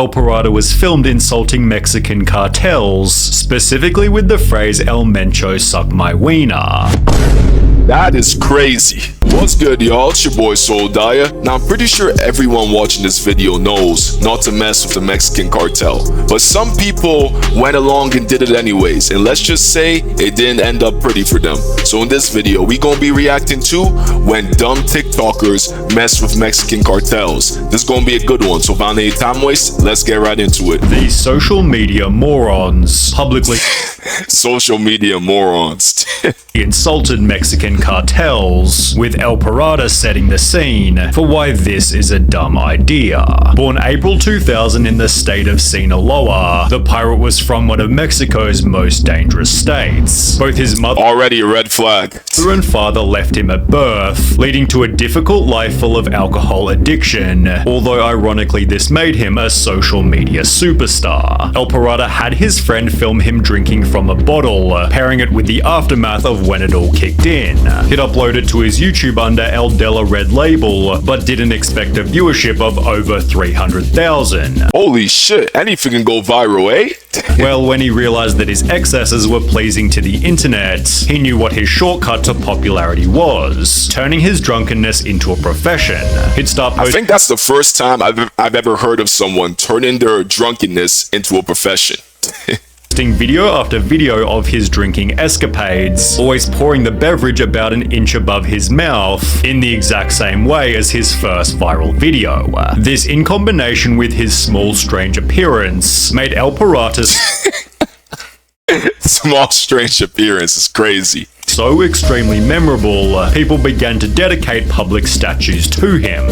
El Pirata was filmed insulting Mexican cartels, specifically with the phrase El Mencho suck my wiener. That is crazy. What's good, y'all? It's your boy Soul Daya. Now, I'm pretty sure everyone watching this video knows not to mess with the Mexican cartel. But some people went along and did it anyways. And let's just say it didn't end up pretty for them. So in this video, we gonna be reacting to when dumb TikTokers mess with Mexican cartels. This is gonna be a good one. So without any time waste, let's get right into it. These social media morons publicly Social media morons. insulted Mexican cartels, with El Pirata setting the scene for why this is a dumb idea. Born April 2000 in the state of Sinaloa, the pirate was from one of Mexico's most dangerous states. Both his mother Already a red flag. and father left him at birth, leading to a difficult life full of alcohol addiction, although ironically this made him a social media superstar. El Pirata had his friend film him drinking from a bottle, pairing it with the aftermath of when it all kicked in. He'd upload it to his YouTube under El Della Red Label, but didn't expect a viewership of over 300,000. Holy shit, anything can go viral, eh? Well, when he realized that his excesses were pleasing to the internet, he knew what his shortcut to popularity was: turning his drunkenness into a profession. He'd start I think that's the first time I've ever heard of someone turning their drunkenness into a profession. posting video after video of his drinking escapades, always pouring the beverage about an inch above his mouth, in the exact same way as his first viral video. This, in combination with his small, strange appearance, made El Pirata's Small strange appearance is crazy. so extremely memorable, people began to dedicate public statues to him.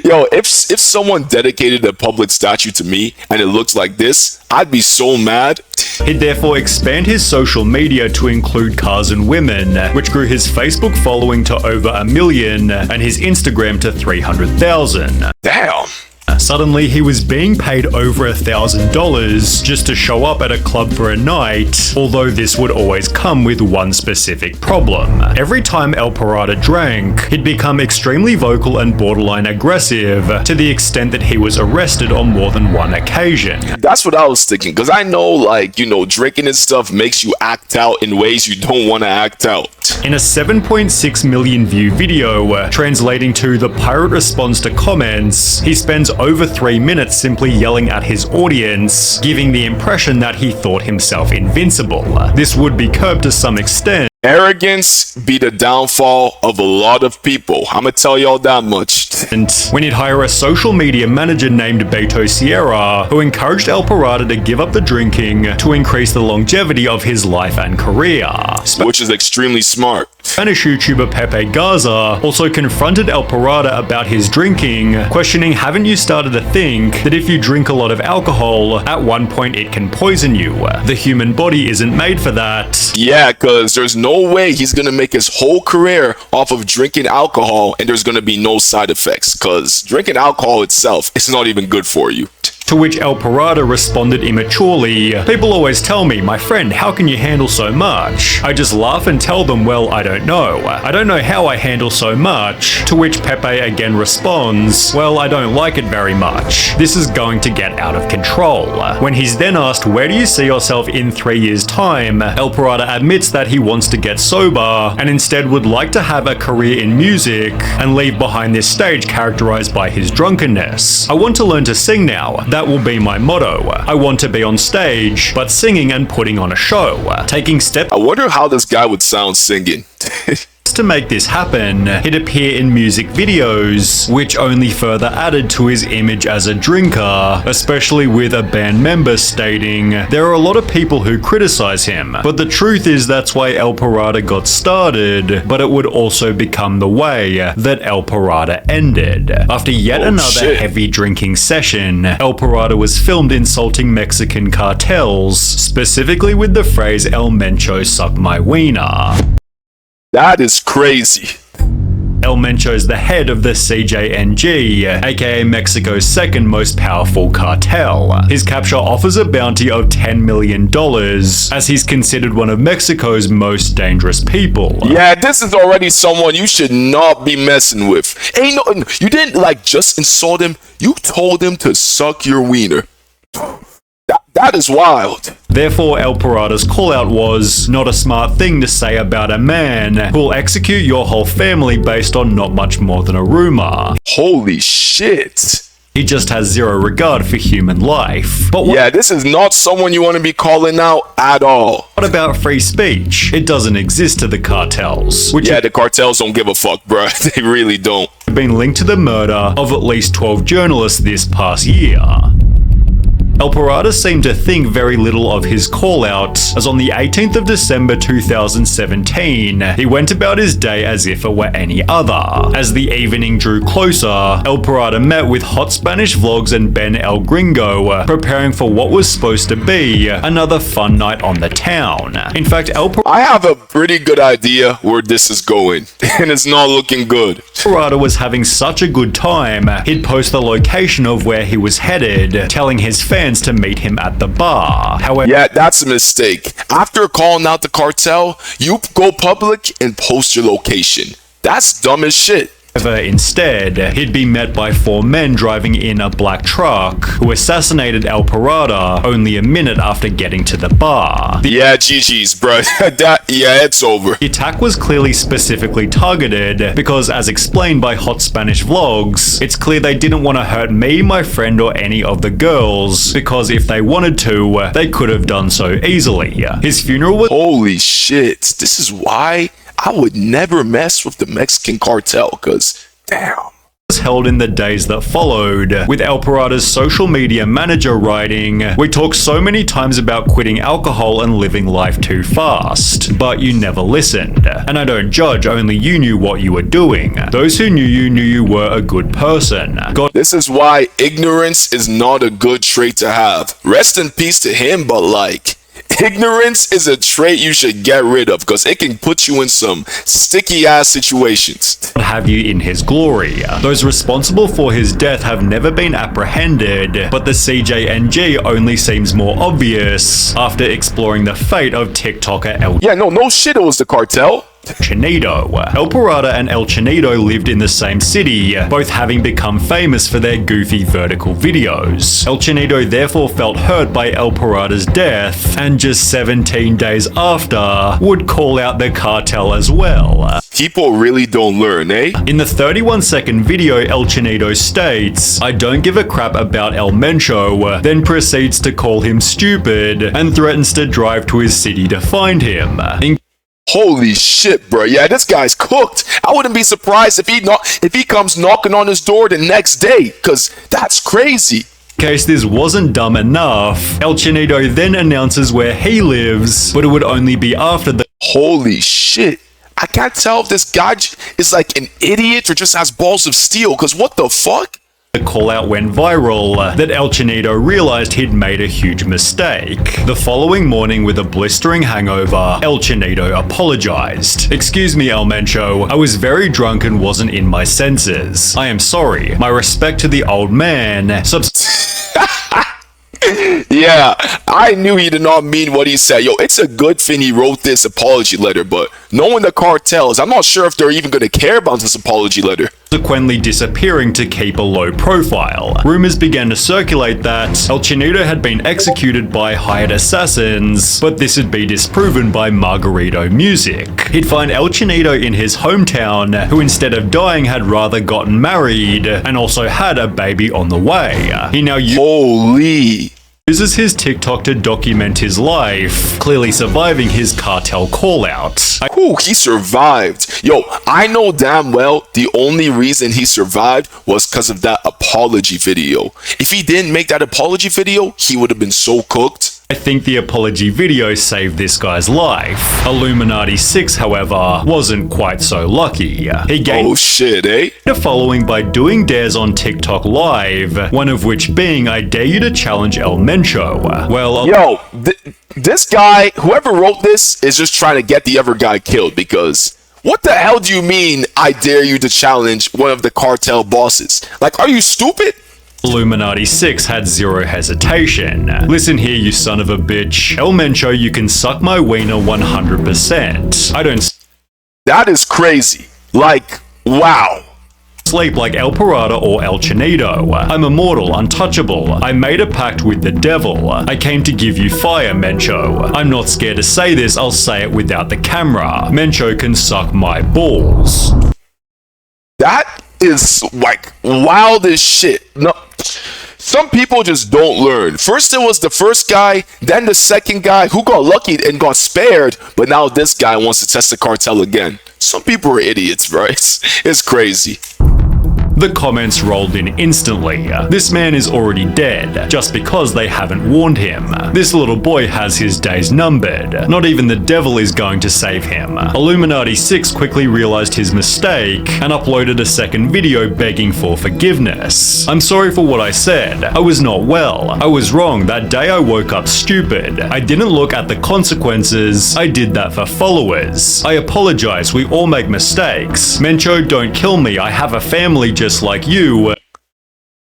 Yo, if someone dedicated a public statue to me and it looks like this, I'd be so mad. He'd therefore expand his social media to include cars and women, which grew his Facebook following to over 1 million and his Instagram to 300,000. Damn. Suddenly, he was being paid over $1,000 just to show up at a club for a night, although this would always come with one specific problem. Every time El Pirata drank, he'd become extremely vocal and borderline aggressive, to the extent that he was arrested on more than one occasion. That's what I was thinking, because I know, like, you know, drinking and stuff makes you act out in ways you don't want to act out. In a 7.6 million view video, translating to "The Pirate Responds to Comments," he spends over 3 minutes simply yelling at his audience, giving the impression that he thought himself invincible. This would be curbed to some extent. Arrogance be the downfall of a lot of people. I'ma tell y'all that much. And when he'd hire a social media manager named Beto Sierra, who encouraged El Pirata to give up the drinking to increase the longevity of his life and career. Which is extremely smart. Spanish YouTuber Pepe Garza also confronted El Pirata about his drinking, questioning, "Haven't you started to think that if you drink a lot of alcohol, at one point it can poison you? The human body isn't made for that." Yeah, cause there's no way he's gonna make his whole career off of drinking alcohol and there's gonna be no side effects, cause drinking alcohol itself is not even good for you. To which El Pirata responded immaturely, "People always tell me, my friend, how can you handle so much?" I just laugh and tell them, "Well, I don't know. I don't know how I handle so much." To which Pepe again responds, "Well, I don't like it very much. This is going to get out of control." When he's then asked, "Where do you see yourself in 3 years' time?" El Pirata admits that he wants to get sober and instead would like to have a career in music and leave behind this stage characterized by his drunkenness. "I want to learn to sing now. That will be my motto. I want to be on stage, but singing and putting on a show. Taking steps." I wonder how this guy would sound singing. To make this happen, he'd appear in music videos, which only further added to his image as a drinker, especially with a band member stating, "There are a lot of people who criticize him, but the truth is that's why El Pirata got started, but it would also become the way that El Pirata ended." After yet another heavy drinking session, El Pirata was filmed insulting Mexican cartels, specifically with the phrase "El Mencho suck my wiener." That is crazy. El Mencho's the head of the CJNG, aka Mexico's second most powerful cartel. His capture offers a bounty of $10 million, as he's considered one of Mexico's most dangerous people. Yeah, this is already someone you should not be messing with. Ain't no, you didn't like just insult him, you told him to suck your wiener. That is wild. Therefore, El Pirata's callout was not a smart thing to say about a man who'll execute your whole family based on not much more than a rumor. Holy shit. He just has zero regard for human life. But yeah, this is not someone you want to be calling out at all. What about free speech? It doesn't exist to the cartels. Yeah, the cartels don't give a fuck, bruh. They really don't. Been linked to the murder of at least 12 journalists this past year. El Pirata seemed to think very little of his call-out, as on the 18th of December 2017, he went about his day as if it were any other. As the evening drew closer, El Pirata met with Hot Spanish Vlogs and Ben El Gringo, preparing for what was supposed to be another fun night on the town. In fact, I have a pretty good idea where this is going, and it's not looking good. Pirata was having such a good time, he'd post the location of where he was headed, telling his fans to meet him at the bar. However, yeah, that's a mistake. After calling out the cartel, you go public and post your location. That's dumb as shit. Instead, he'd be met by 4 men driving in a black truck who assassinated El Pirata only a minute after getting to the bar. Yeah, GG's, bro. Yeah, it's over. The attack was clearly specifically targeted because, as explained by Hot Spanish Vlogs, it's clear they didn't want to hurt me, my friend, or any of the girls, because if they wanted to, they could have done so easily. His funeral was— Holy shit. This is why I would never mess with the Mexican cartel, cause damn. Was held in the days that followed, with El Pirata's social media manager writing, "We talk so many times about quitting alcohol and living life too fast, but you never listened. And I don't judge, only you knew what you were doing. Those who knew you were a good person. God." This is why ignorance is not a good trait to have. Rest in peace to him, but like, ignorance is a trait you should get rid of because it can put you in some sticky ass situations. Have you in his glory. Those responsible for his death have never been apprehended, but the CJNG only seems more obvious after exploring the fate of TikToker El— Yeah, no shit, it was the cartel. Chinito. El Pirata and El Chinito lived in the same city, both having become famous for their goofy vertical videos. El Chinito therefore felt hurt by El Pirata's death, and just 17 days after, would call out the cartel as well. People really don't learn, eh? In the 31-second video, El Chinito states, "I don't give a crap about El Mencho," then proceeds to call him stupid, and threatens to drive to his city to find him. Holy shit, bro. Yeah, this guy's cooked. I wouldn't be surprised if he comes knocking on his door the next day, cause that's crazy. In case this wasn't dumb enough, El Chinito then announces where he lives, but it would only be after the— Holy shit. I can't tell if this guy is like an idiot or just has balls of steel, cause what the fuck? The call-out went viral that El Chinito realized he'd made a huge mistake. The following morning, with a blistering hangover, El Chinito apologized. "Excuse me, El Mencho, I was very drunk and wasn't in my senses. I am sorry. My respect to the old man." Yeah, I knew he did not mean what he said. Yo, it's a good thing he wrote this apology letter, but knowing the cartels, I'm not sure if they're even gonna care about this apology letter. Subsequently disappearing to keep a low profile. Rumors began to circulate that El Chinito had been executed by hired assassins, but this would be disproven by Margarito Music. He'd find El Chinito in his hometown, who instead of dying had rather gotten married, and also had a baby on the way. He now uses his TikTok to document his life, clearly surviving his cartel call-out. Ooh, he survived. Yo, I know damn well the only reason he survived was because of that apology video. If he didn't make that apology video, he would have been so cooked. I think the apology video saved this guy's life. Illuminati 6, however, wasn't quite so lucky. He gained a following by doing dares on TikTok Live, one of which being "I dare you to challenge El Mencho." Well, this guy, whoever wrote this, is just trying to get the other guy killed because What the hell do you mean, I dare you to challenge one of the cartel bosses? Like, are you stupid? Illuminati 6 had zero hesitation. Listen here, you son of a bitch. El Mencho, you can suck my wiener 100%. I don't That is crazy. Like, wow. sleep like El Pirata or El Chinito. I'm immortal, untouchable. I made a pact with the devil. I came to give you fire, Mencho. I'm not scared to say this, I'll say it without the camera. Mencho can suck my balls. That is like wild as shit. No, some people just don't learn. First it was the first guy, then the second guy who got lucky and got spared, but now this guy wants to test the cartel again. Some people are idiots, bro. It's crazy. The comments rolled in instantly. This man is already dead, just because they haven't warned him. This little boy has his days numbered. Not even the devil is going to save him. Illuminati 6 quickly realized his mistake and uploaded a second video begging for forgiveness. I'm sorry for what I said. I was not well. I was wrong. That day I woke up stupid. I didn't look at the consequences. I did that for followers. I apologize. We all make mistakes. Mencho, don't kill me. I have a family just like you.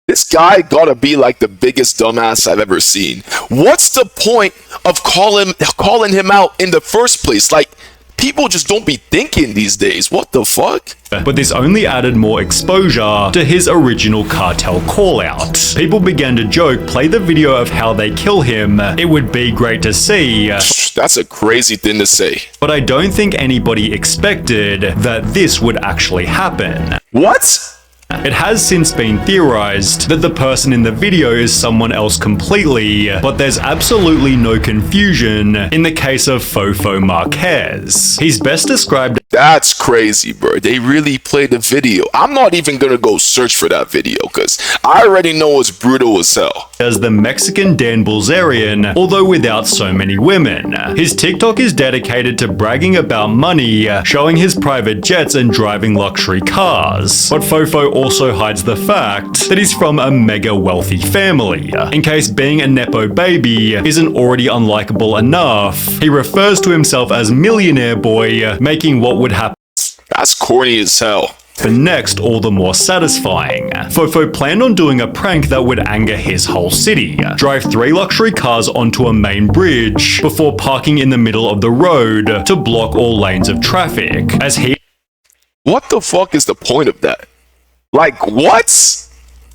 This guy gotta be like the biggest dumbass I've ever seen. What's the point of calling him out in the first place? Like, people just don't be thinking these days. What the fuck? But this only added more exposure to his original cartel call-out. People began to joke, play the video of how they kill him. It would be great to see. That's a crazy thing to say. But I don't think anybody expected that this would actually happen. What? It has since been theorized that the person in the video is someone else completely, but there's absolutely no confusion in the case of Fofo Marquez. He's best described. That's crazy, bro. They really played the video. I'm not even gonna go search for that video because I already know it's brutal as hell. As the Mexican Dan Bilzerian, although without so many women. His TikTok is dedicated to bragging about money, showing his private jets and driving luxury cars. But Fofo also hides the fact that he's from a mega wealthy family. In case being a Nepo baby isn't already unlikable enough, he refers to himself as Millionaire Boy, making what would happen That's corny as hell. next all the more satisfying. Fofo planned on doing a prank that would anger his whole city. Drive 3 luxury cars onto a main bridge before parking in the middle of the road to block all lanes of traffic. As he What the fuck is the point of that? Like, what?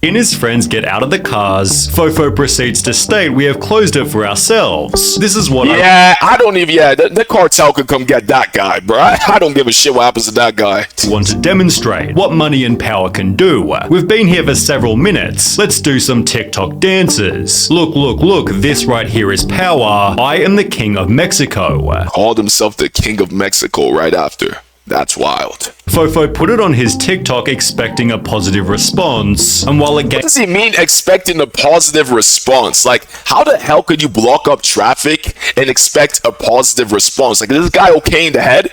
and his friends get out of the cars, Fofo proceeds to state we have closed it for ourselves. This is what the cartel could come get that guy, bro. I don't give a shit what happens to that guy. I want to demonstrate what money and power can do. We've been here for several minutes. Let's do some TikTok dances. Look, look, look, this right here is power. I am the king of Mexico. Called himself the king of Mexico right after. That's wild. Fofo put it on his TikTok expecting a positive response, and while it What does he mean expecting a positive response? Like, how the hell could you block up traffic and expect a positive response? Like, is this guy okay in the head?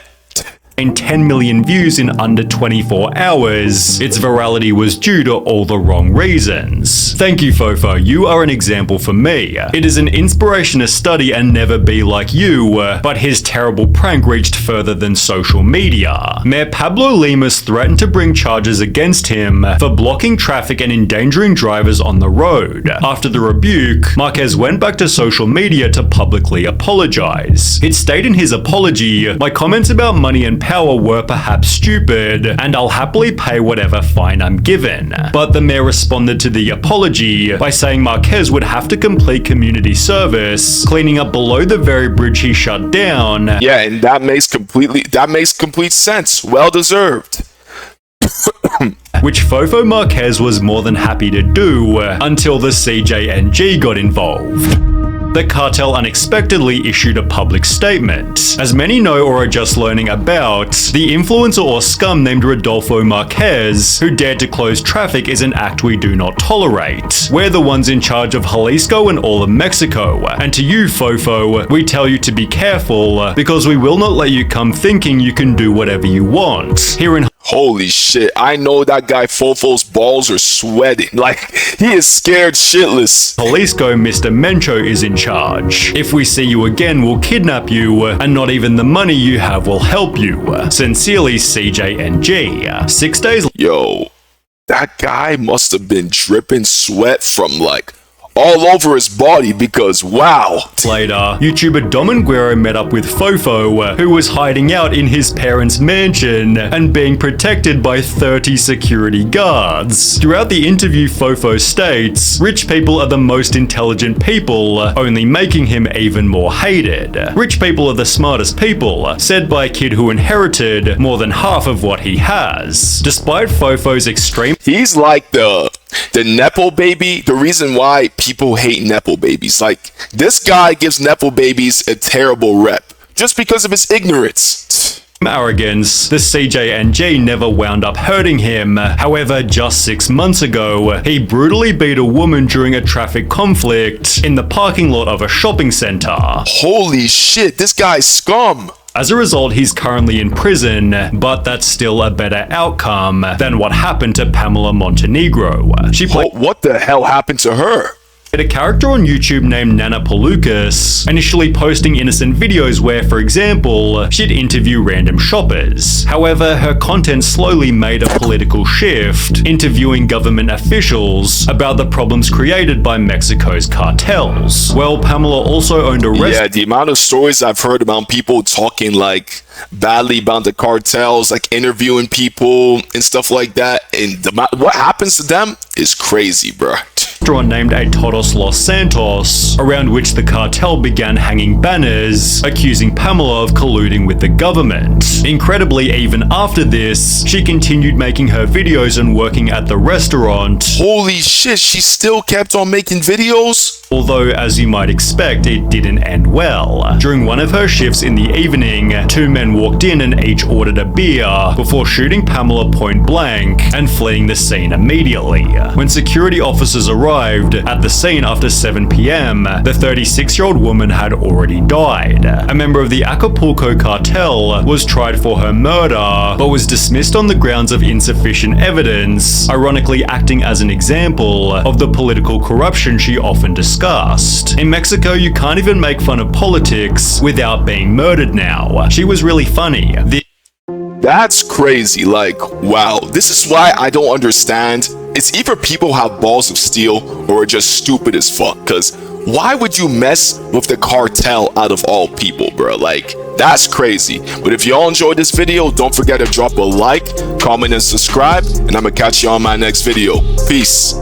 gained 10 million views in under 24 hours, its virality was due to all the wrong reasons. Thank you, Fofo, you are an example for me. It is an inspiration to study and never be like you, but his terrible prank reached further than social media. Mayor Pablo Lemus threatened to bring charges against him for blocking traffic and endangering drivers on the road. After the rebuke, Marquez went back to social media to publicly apologize. It stated in his apology, "My comments about money and power were perhaps stupid, and I'll happily pay whatever fine I'm given." But the mayor responded to the apology by saying Marquez would have to complete community service, cleaning up below the very bridge he shut down. Yeah, and that makes complete sense. Well deserved. Which Fofo Marquez was more than happy to do until the CJNG got involved. The cartel unexpectedly issued a public statement. As many know or are just learning about, the influencer or scum named Rodolfo Marquez, who dared to close traffic, is an act we do not tolerate. We're the ones in charge of Jalisco and all of Mexico, and to you, Fofo, we tell you to be careful, because we will not let you come thinking you can do whatever you want. Here in Holy shit, I know that guy Fofo's balls are sweating. Like, he is scared shitless. Police go, Mr. Mencho is in charge. If we see you again, we'll kidnap you, and not even the money you have will help you. Sincerely, CJ and G. 6 days Yo, that guy must have been dripping sweat from like all over his body because wow. later, YouTuber Dominguero met up with Fofo, who was hiding out in his parents' mansion and being protected by 30 security guards. Throughout the interview, Fofo states, rich people are the most intelligent people, only making him even more hated. Rich people are the smartest people, said by a kid who inherited more than half of what he has. Despite Fofo's extreme He's like the Nepo baby. The reason why people hate Nepo babies. Like, this guy gives Nepo babies a terrible rep just because of his ignorance. arrogance, the CJ and G never wound up hurting him. However, just 6 months ago, he brutally beat a woman during a traffic conflict in the parking lot of a shopping center. Holy shit, this guy's scum. As a result, he's currently in prison, but that's still a better outcome than what happened to Pamela Montenegro. She played What the hell happened to her? a character on YouTube named Nana Palukas, initially posting innocent videos where, for example, she'd interview random shoppers. However, her content slowly made a political shift, interviewing government officials about the problems created by Mexico's cartels. Well, Pamela also owned a restaurant. Yeah, the amount of stories I've heard about people talking like badly about the cartels, like interviewing people and stuff like that, and what happens to them is crazy, bruh. Named A Todos Los Santos, around which the cartel began hanging banners accusing Pamela of colluding with the government. Incredibly, even after this, she continued making her videos and working at the restaurant. Holy shit, she still kept on making videos? Although, as you might expect, it didn't end well. During one of her shifts in the evening, 2 men walked in and each ordered a beer before shooting Pamela point blank and fleeing the scene immediately. When security officers arrived at the scene after 7 p.m., the 36-year-old woman had already died. A member of the Acapulco cartel was tried for her murder, but was dismissed on the grounds of insufficient evidence, ironically acting as an example of the political corruption she often discussed. In Mexico, you can't even make fun of politics without being murdered now. She was really funny. That's crazy. Like, wow. This is why I don't understand. It's either people have balls of steel or are just stupid as fuck. Because why would you mess with the cartel out of all people, bro? Like, that's crazy. But if y'all enjoyed this video, don't forget to drop a like, comment, and subscribe. And I'm gonna catch you on my next video. Peace.